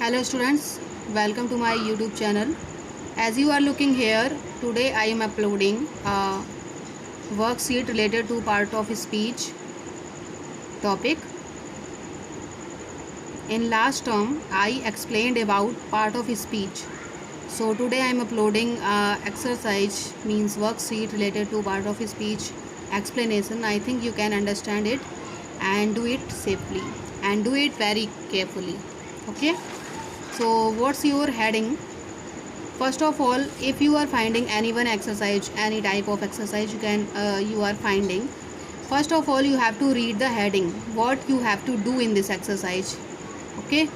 Hello students, welcome to my YouTube channel. As you are looking here, today I am uploading a worksheet related to part of speech topic. In last term, I explained about part of speech. So today I am uploading exercise means worksheet related to part of speech explanation. I think you can understand it and do it safely and do it very carefully. Okay. So what's your heading? First of all, if you are finding any one exercise, any type of exercise you are finding, first of all you have to read the heading, what you have to do in this exercise. Okay,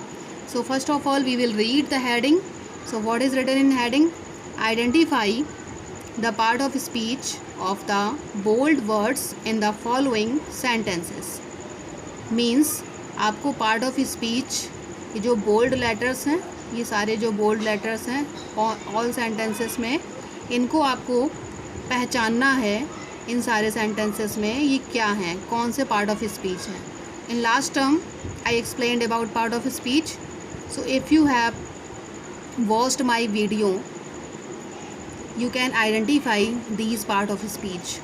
so first of all we will read the heading. So what is written in heading? Identify the part of speech of the bold words in the following sentences. Means आपको part of speech, ये जो bold letters हैं, ये सारे जो bold letters हैं all sentences में, इनको आपको पहचानना है। इन सारे सेंटेंसेस में ये क्या हैं, कौन से पार्ट ऑफ स्पीच हैं। In last term I explained about part of speech. So if you have watched my video you can identify these part of speech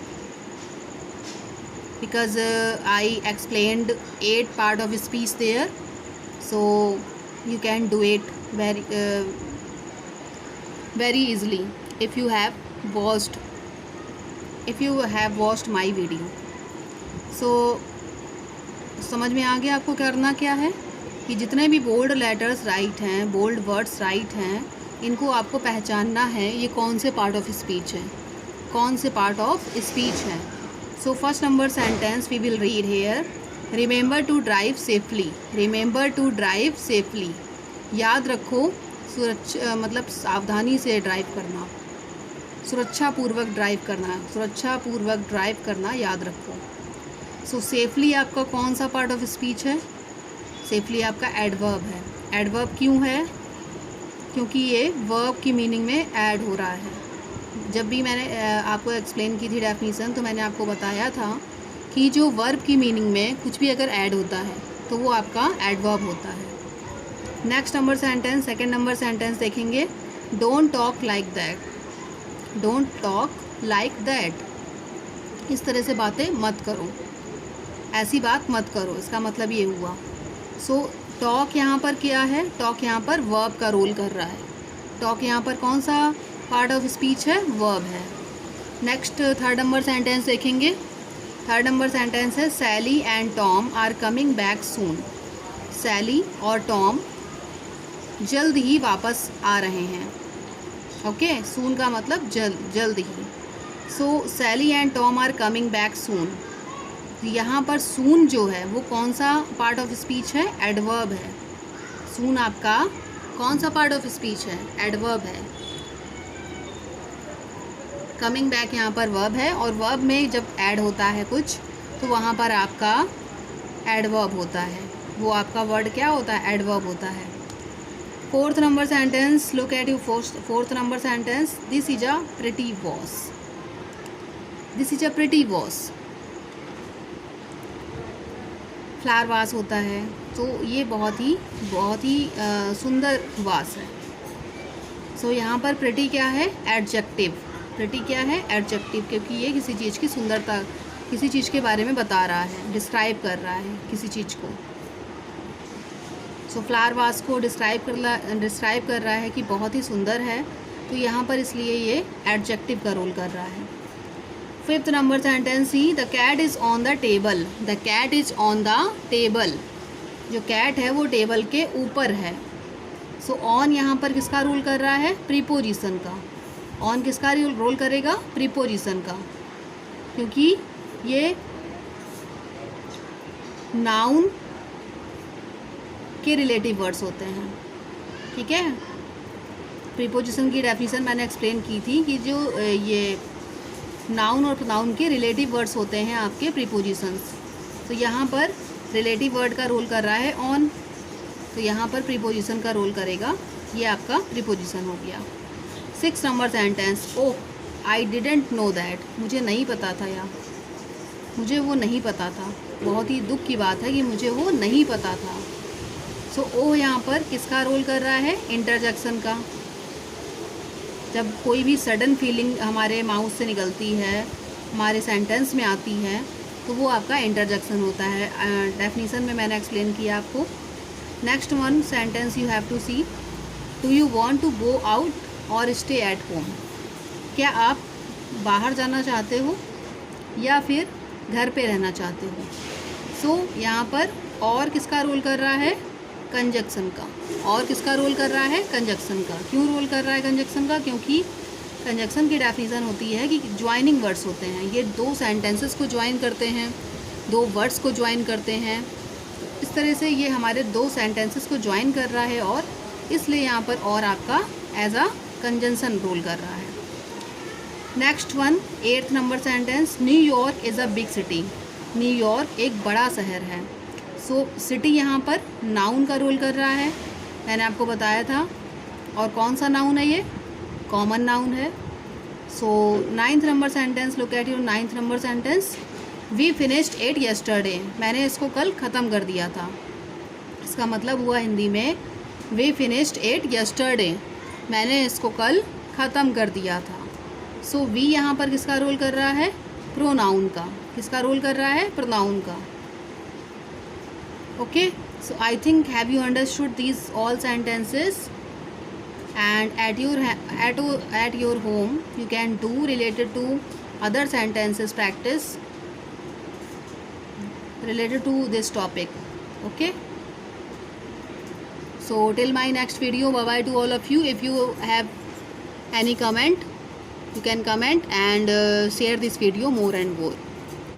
because I explained 8 part of speech there, so you can do it very easily if you have watched my video. So समझ में आ गया आपको करना क्या है कि जितने भी बोल्ड लेटर्स राइट हैं, बोल्ड वर्ड्स राइट हैं, इनको आपको पहचानना है ये कौन से पार्ट ऑफ स्पीच है, कौन से पार्ट ऑफ स्पीच है. So first number sentence we will read here. Remember to drive safely. Remember to drive safely, याद रखो सुरक्षा, मतलब सावधानी से ड्राइव करना, सुरक्षापूर्वक ड्राइव करना, सुरक्षापूर्वक ड्राइव करना याद रखो. सो सेफली आपका कौन सा पार्ट ऑफ स्पीच है? सेफली आपका एडवर्ब है. एडवर्ब क्यों है? क्योंकि ये वर्ब की मीनिंग में ऐड हो रहा है. जब भी मैंने आपको एक्सप्लेन की थी डेफिनीसन, तो मैंने आपको बताया था कि जो वर्ब की मीनिंग में कुछ भी अगर ऐड होता है तो वो आपका एडवर्ब होता है. Next number sentence, second number sentence देखेंगे. Don't talk like that. Don't talk like that, इस तरह से बातें मत करो, ऐसी बात मत करो, इसका मतलब ये हुआ. सो टॉक यहाँ पर क्या है? टॉक यहाँ पर वर्ब का रोल कर रहा है. टॉक यहाँ पर कौन सा पार्ट ऑफ स्पीच है? वर्ब है. नेक्स्ट थर्ड नंबर सेंटेंस देखेंगे. थर्ड नंबर सेंटेंस है Sally and Tom are coming back soon. Sally और टॉम जल्द ही वापस आ रहे हैं. ओके, सून का मतलब जल्द ही. So Sally and Tom are coming back soon. यहाँ पर सून जो है वो कौन सा पार्ट ऑफ स्पीच है? एडवर्ब है. सून आपका कौन सा पार्ट ऑफ स्पीच है? एडवर्ब है. कमिंग बैक यहाँ पर वर्ब है, और वर्ब में जब ऐड होता है कुछ तो वहाँ पर आपका एडवर्ब होता है. वो आपका वर्ड क्या होता है? एडवर्ब होता है. Fourth number sentence, look at you fourth number sentence. This is a pretty vase. This is a pretty vase. Flower vase होता है, तो ये बहुत ही सुंदर वास है. सो यहाँ पर प्रिटी क्या है? एडजेक्टिव. प्रिटी क्या है? एडजेक्टिव, क्योंकि ये किसी चीज़ की सुंदरता, किसी चीज़ के बारे में बता रहा है, डिस्क्राइब कर रहा है किसी चीज़ को. सो फ्लावर वास को डिस्क्राइब कर रहा है कि बहुत ही सुंदर है, तो यहाँ पर इसलिए ये एडजेक्टिव का रोल कर रहा है. फिफ्थ नंबर सेंटेंस ही. The cat is on the table. The cat is on the table. जो कैट है वो टेबल के ऊपर है. सो ऑन यहाँ पर किसका रोल कर रहा है? प्रीपोजिशन का. ऑन किसका रोल करेगा? प्रीपोजिशन का, क्योंकि ये नाउन के रिलेटिव वर्ड्स होते हैं. ठीक है, प्रीपोजिशन की डेफिनेशन मैंने एक्सप्लेन की थी कि जो ये नाउन और प्रोनाउन के रिलेटिव वर्ड्स होते हैं आपके प्रीपोजिशंस. तो यहाँ पर रिलेटिव वर्ड का रोल कर रहा है ऑन, तो यहाँ पर प्रीपोजिशन का रोल करेगा. ये आपका प्रीपोजिशन हो गया. Six number sentence. Oh I didn't know that. मुझे नहीं पता था, या मुझे वो नहीं पता था. बहुत ही दुख की बात है कि मुझे वो नहीं पता था. सो ओ यहाँ पर किसका रोल कर रहा है? इंटरजेक्शन का। जब कोई भी सडन फीलिंग हमारे माउथ से निकलती है, हमारे सेंटेंस में आती है, तो वो आपका इंटरजेक्शन होता है। डेफिनेशन में मैंने एक्सप्लेन किया आपको। Next one sentence you have to see, do you want to go out or stay at home? क्या आप बाहर जाना चाहते हो या फिर घर पे रहना चाहते हो? सो यहाँ पर और किसका रोल कर रहा है? कंजक्शन का। और किसका रोल कर रहा है? कंजक्शन का। क्यों रोल कर रहा है कंजक्शन का? क्योंकि कंजक्शन की डेफिनेशन होती है कि ज्वाइनिंग वर्ड्स होते हैं, ये दो सेंटेंसेस को ज्वाइन करते हैं, दो वर्ड्स को ज्वाइन करते हैं। इस तरह से ये हमारे दो सेंटेंसेस को ज्वाइन कर रहा है और इसलिए यहाँ पर और आपका एज अ कंजंक्शन रोल कर रहा है। Next one 8th number sentence, New York is a big city. New York एक बड़ा शहर है। सो सिटी यहाँ पर नाउन का रोल कर रहा है, मैंने आपको बताया था। और कौन सा नाउन है ये? कॉमन नाउन है। So 9th number sentence, look at your 9th number sentence, we finished it yesterday. मैंने इसको कल ख़त्म कर दिया था। इसका मतलब हुआ हिंदी में वी फिनिश्ड इट यस्टरडे, मैंने इसको कल ख़त्म कर दिया था। सो वी यहाँ पर किसका रोल कर रहा है? प्रोनाउन का। किसका रोल कर रहा है? प्रोनाउन का। Okay, so I think have you understood these all sentences and at your home you can do related to other sentences practice related to this topic. Okay, so till my next video, bye bye to all of you. If you have any comment, you can comment and share this video more and more.